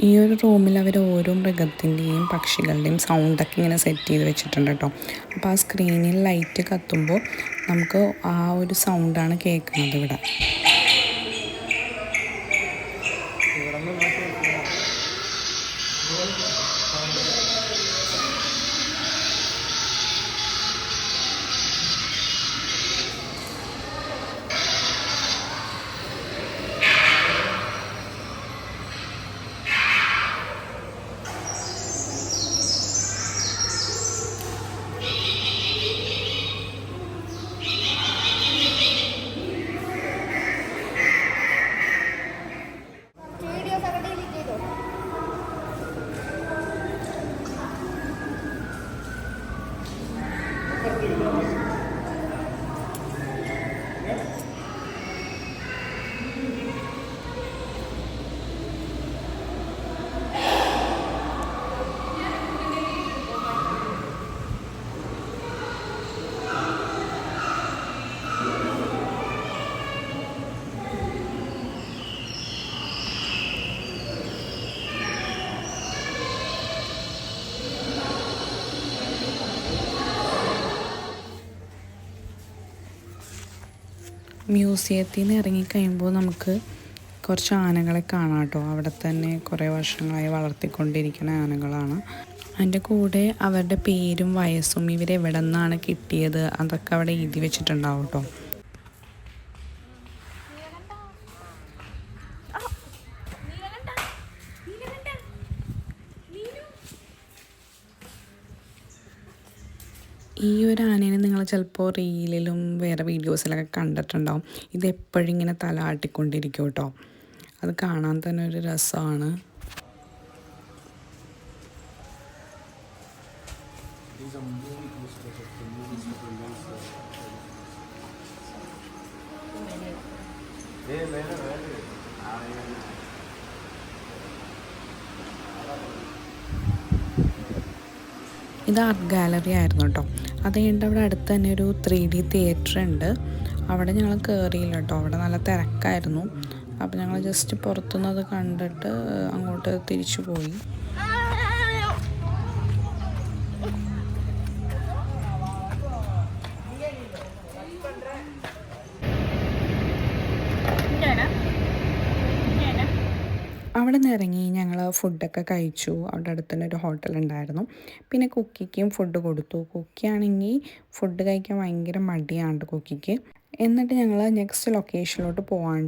ഈ ഒരു റൂമിൽ അവർ ഓരോ മൃഗത്തിൻ്റെയും പക്ഷികളുടെയും സൗണ്ടൊക്കെ ഇങ്ങനെ സെറ്റ് ചെയ്ത് വെച്ചിട്ടുണ്ട് കേട്ടോ. അപ്പോൾ ആ സ്ക്രീനിൽ ലൈറ്റ് കത്തുമ്പോൾ നമുക്ക് ആ ഒരു സൗണ്ടാണ് കേൾക്കുന്നത് ഇവിടെ. മ്യൂസിയത്തിൽ നിന്ന് ഇറങ്ങിക്കഴിയുമ്പോൾ നമുക്ക് കുറച്ച് ആനകളെ കാണാം കേട്ടോ. അവിടെ തന്നെ കുറേ വർഷങ്ങളായി വളർത്തിക്കൊണ്ടിരിക്കുന്ന ആനകളാണ്. അതിൻ്റെ കൂടെ അവരുടെ പേരും വയസ്സും ഇവരെവിടെ നിന്നാണ് കിട്ടിയത് അതൊക്കെ അവിടെ എഴുതി വെച്ചിട്ടുണ്ടാവും കേട്ടോ. ഈ ഒരു ആനേനെ നിങ്ങൾ ചിലപ്പോൾ റീലിലും വേറെ വീഡിയോസിലൊക്കെ കണ്ടിട്ടുണ്ടാവും. ഇത് എപ്പോഴും ഇങ്ങനെ തല ആട്ടിക്കൊണ്ടിരിക്കും കേട്ടോ. അത് കാണാൻ തന്നെ ഒരു രസമാണ്. ഇത് ആർട്ട് ഗാലറി ആയിരുന്നു കേട്ടോ. അത് കഴിഞ്ഞിട്ട് അവിടെ അടുത്ത് തന്നെ ഒരു 3D തിയേറ്റർ ഉണ്ട്. അവിടെ ഞങ്ങൾ കയറിയില്ല കേട്ടോ. അവിടെ നല്ല തിരക്കായിരുന്നു. അപ്പോൾ ഞങ്ങൾ ജസ്റ്റ് പുറത്തുനിന്ന് അത് കണ്ടിട്ട് അങ്ങോട്ട് തിരിച്ചു പോയി. അവിടെ നിന്ന് ഇറങ്ങി ഞങ്ങൾ ഫുഡൊക്കെ കഴിച്ചു. അവിടെ അടുത്ത് തന്നെ ഒരു ഹോട്ടൽ ഉണ്ടായിരുന്നു. പിന്നെ കുക്കിക്കും ഫുഡ് കൊടുത്തു. കുക്കിയാണെങ്കിൽ ഫുഡ് കഴിക്കാൻ ഭയങ്കര മടിയാണ് കുക്കിക്ക്. എന്നിട്ട് ഞങ്ങൾ നെക്സ്റ്റ് ലൊക്കേഷനിലോട്ട് പോകാൻ